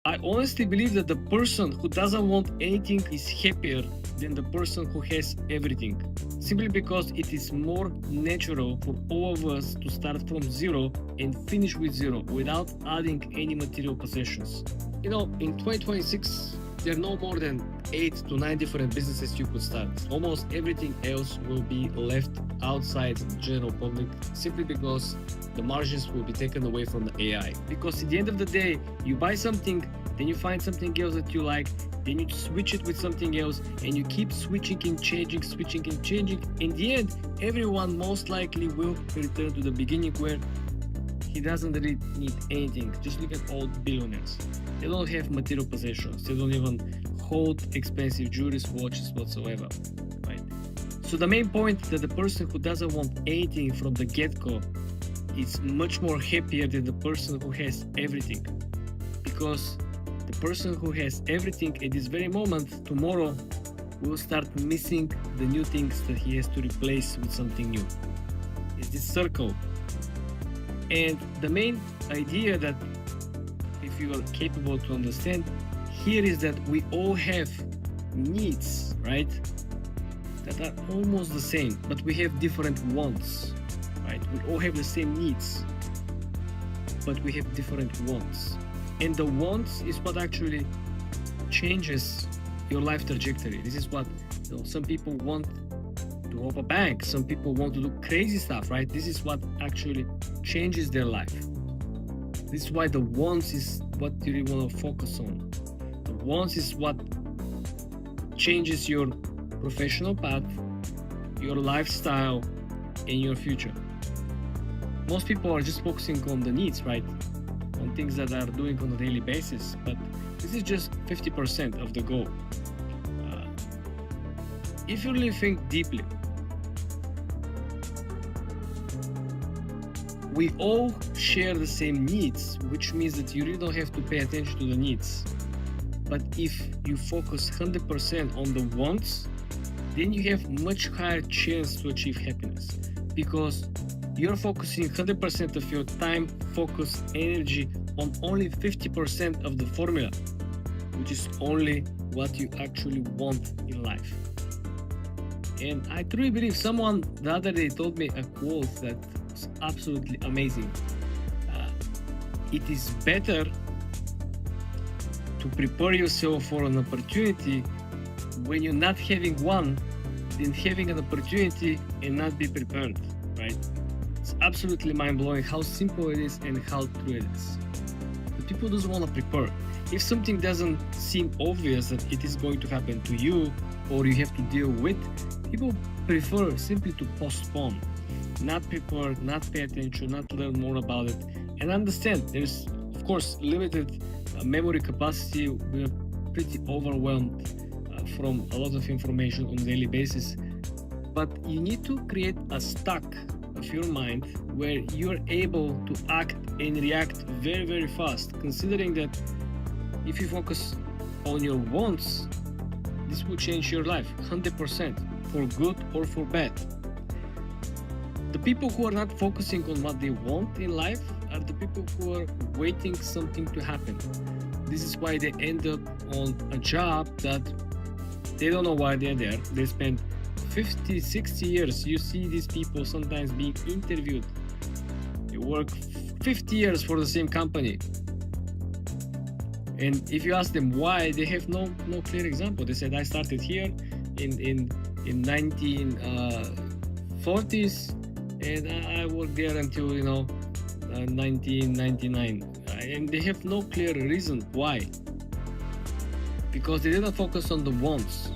I honestly believe that the person who doesn't want anything is happier than the person who has everything. Simply because it is more natural for all of us to start from zero and finish with zero without adding any material possessions. In 2026, there are no more than 8 to 9 different businesses you could start. Almost everything else will be left outside the general public simply because the margins will be taken away from the AI. Because at the end of the day, you buy something, then you find something else that you like, then you switch it with something else, and you keep switching and changing, switching and changing. In the end, everyone most likely will return to the beginning where he doesn't really need anything. Just look at all billionaires. They don't have material possessions. They don't even hold expensive jewelry, watches whatsoever, right? So the main point that the person who doesn't want anything from the get-go is much more happier than the person who has everything. Because the person who has everything at this very moment, tomorrow, will start missing the new things that he has to replace with something new. It's this circle. And the main idea that, if you are capable to understand, here is that we all have needs, right? That are almost the same, but we have different wants, right? We all have the same needs, but we have different wants. And the wants is what actually changes your life trajectory. This is what some people want to rob a bank. Some people want to do crazy stuff, right? This is what actually changes their life. This is why the wants is what you really want to focus on. The wants is what changes your professional path, your lifestyle, and your future. Most people are just focusing on the needs, right? On things that are doing on a daily basis, but this is just 50% of the goal. If you really think deeply, we all share the same needs, which means that you really don't have to pay attention to the needs. But if you focus 100% on the wants, then you have much higher chance to achieve happiness, because you're focusing 100% of your time, focus, energy on only 50% of the formula, which is only what you actually want in life. And I truly believe someone the other day told me a quote that was absolutely amazing. It is better to prepare yourself for an opportunity when you're not having one than having an opportunity and not be prepared, right? It's absolutely mind-blowing how simple it is and how true it is. But people don't want to prepare. If something doesn't seem obvious that it is going to happen to you or you have to deal with, people prefer simply to postpone, not prepare, not pay attention, not learn more about it, and understand there's, of course, limited memory capacity. We're pretty overwhelmed from a lot of information on a daily basis, but you need to create a stack of your mind where you're able to act and react very, very fast, considering that if you focus on your wants, this will change your life 100%, for good or for bad. The people who are not focusing on what they want in life are the people who are waiting something to happen. This is why they end up on a job that they don't know why they're there. They spend 50, 60 years. You see these people sometimes being interviewed. They work 50 years for the same company. And if you ask them why, they have no clear example. They said, I started here in 1940s, and I worked there until 1999, and they have no clear reason why, because they didn't focus on the wants.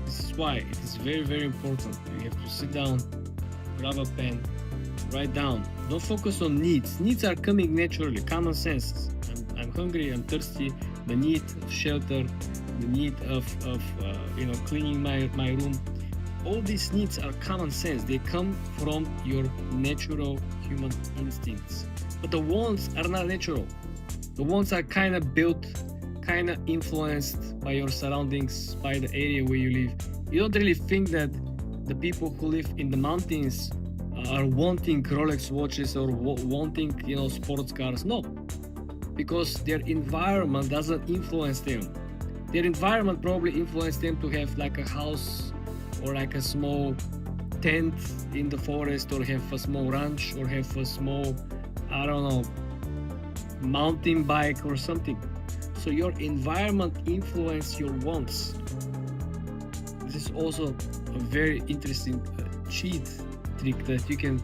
This is why it is very, very important. You have to sit down, grab a pen, write down. Don't focus on needs. Needs are coming naturally, common sense. I'm hungry, I'm thirsty, the need of shelter, the need of cleaning my room. All these needs are common sense. They come from your natural human instincts. But the wants are not natural. The wants are kind of built, kind of influenced by your surroundings, by the area where you live. You don't really think that the people who live in the mountains are wanting Rolex watches or wanting, sports cars. No. because their environment doesn't influence them. Their environment probably influenced them to have like a house or like a small tent in the forest, or have a small ranch, or have a small, I don't know, mountain bike or something. So your environment influences your wants. This is also a very interesting cheat trick that you can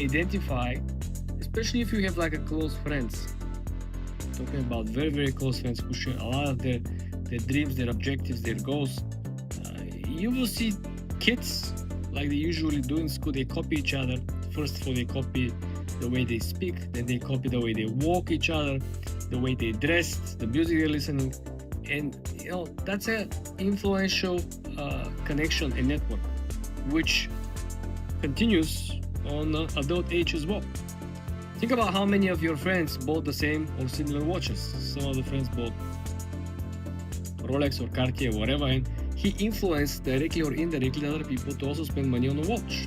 identify, especially if you have like a close friends. Talking about very, very close friends who share a lot of their dreams, their objectives, their goals. You will see kids, like they usually do in school, they copy each other. First of all, they copy the way they speak, then they copy the way they walk each other, the way they dress, the music they're listening. And you know, that's an influential connection and network, which continues on adult age as well. Think about how many of your friends bought the same or similar watches. Some of the friends bought Rolex or Cartier or whatever, and he influenced directly or indirectly other people to also spend money on a watch.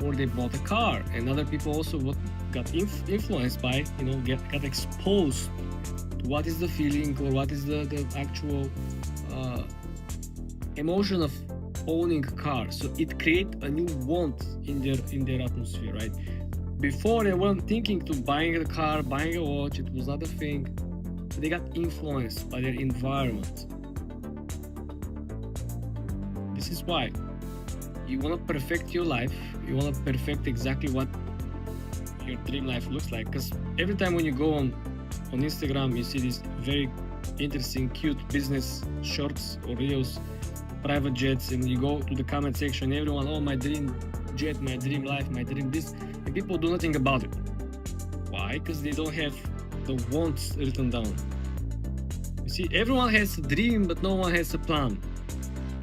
Or they bought a car, and other people also got influenced by, you know, got exposed to what is the feeling or what is the actual emotion of owning a car. So it creates a new want in their atmosphere, right? Before they weren't thinking to buying a car, buying a watch, it was not a thing. But they got influenced by their environment. This is why you want to perfect your life. You want to perfect exactly what your dream life looks like. Because every time when you go on Instagram, you see these very interesting, cute business shorts or reels, private jets, and you go to the comment section, everyone, oh, my dream jet, my dream life, my dream this, and people do nothing about it. Why? Because they don't have the wants written down. You see, everyone has a dream, but no one has a plan.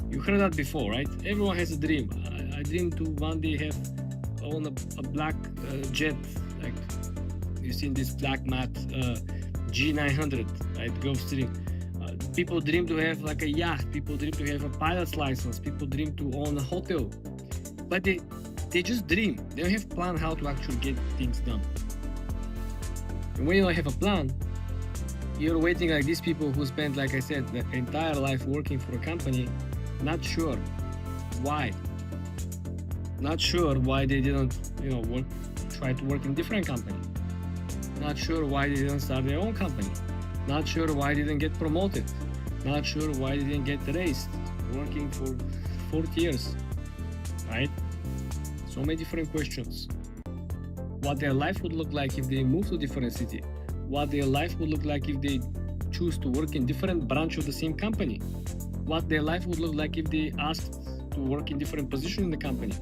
You heard that before, right? Everyone has a dream. I dream to one day own a black jet, like you see in this black matte G900, right? Gulfstream. People dream to have like a yacht. People dream to have a pilot's license. People dream to own a hotel. But they just dream. They don't have a plan how to actually get things done. And when you don't have a plan, you're waiting like these people who spend, like I said, their entire life working for a company, not sure why. Not sure why they didn't, try to work in different company. Not sure why they didn't start their own company. Not sure why they didn't get promoted. Not sure why they didn't get raised, working for 40 years, right? So many different questions. What their life would look like if they move to a different city. What their life would look like if they choose to work in different branch of the same company. What their life would look like if they asked to work in different position in the company.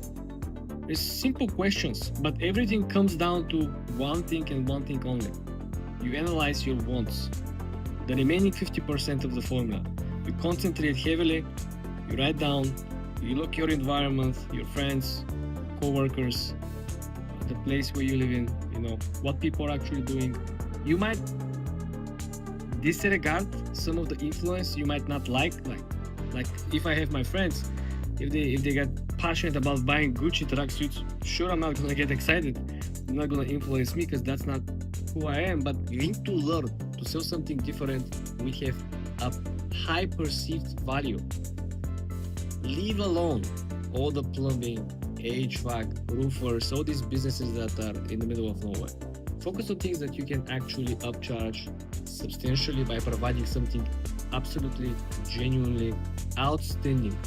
It's simple questions, but everything comes down to one thing and one thing only. You analyze your wants. The remaining 50% of the formula. You concentrate heavily, you write down, you look your environment, your friends, co-workers, the place where you live in, what people are actually doing. You might disregard some of the influence you might not like if I have my friends, if they get passionate about buying Gucci tracksuits, sure, I'm not gonna get excited. They're not gonna influence me because that's not who I am. But you need to learn to sell something different. We have a high perceived value. Leave alone all the plumbing, HVAC, roofers, all these businesses that are in the middle of nowhere. Focus on things that you can actually upcharge substantially by providing something absolutely, genuinely outstanding